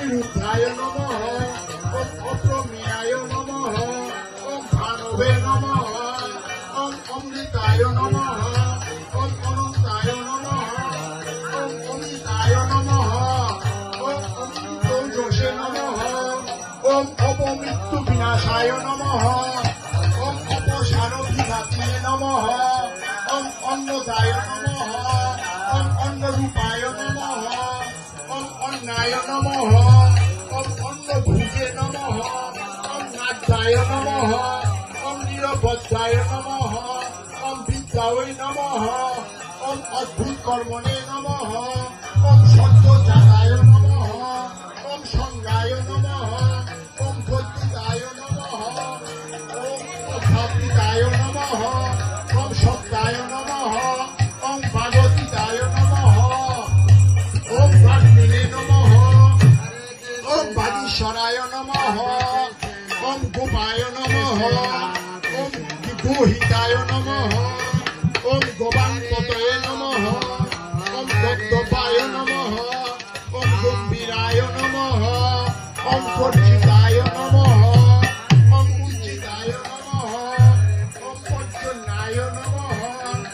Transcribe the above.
অনিরুদ্ধায় নমঃ ওম অপ্রমেয়ায় নমঃ ওম ভানবে নমঃ ওম অমৃতায় নমঃ ওম অনন্তায় নমঃ ওম অমিতায় নমঃ ওম অমৃতৌজসে নমঃ ওম অপমৃত্যু বিনাশায় নমঃ ওম অপসারভিঘাতিয়ে নমঃ ওম অন্নদায় নমঃ ওম অন্নরূপায় নমঃ ওম অন্নায় নমঃ ওম অন্নভুজে নমঃ ওম নাদ্যায় নমঃ ওম নিরবধ্যায় নমঃ ওম বিদ্যায় নমঃ ওম অদ্ভুত কর্মণে নমঃ ওম সত্যজাতায় নমঃ ওম সঙ্গায় নমঃ ওম পদ্মিতায় নমঃ ওম ভাবৃতায় নমঃ ওম সত্যায় নমঃ ওম ভাগবতীতায় নমঃ ওম ভাগ্মিনে নমঃ ওম ভাগীশ্বরায় নমঃ ওম গোপায় নমঃ ওম গোহিতায় নমঃ ওম গোবান্ত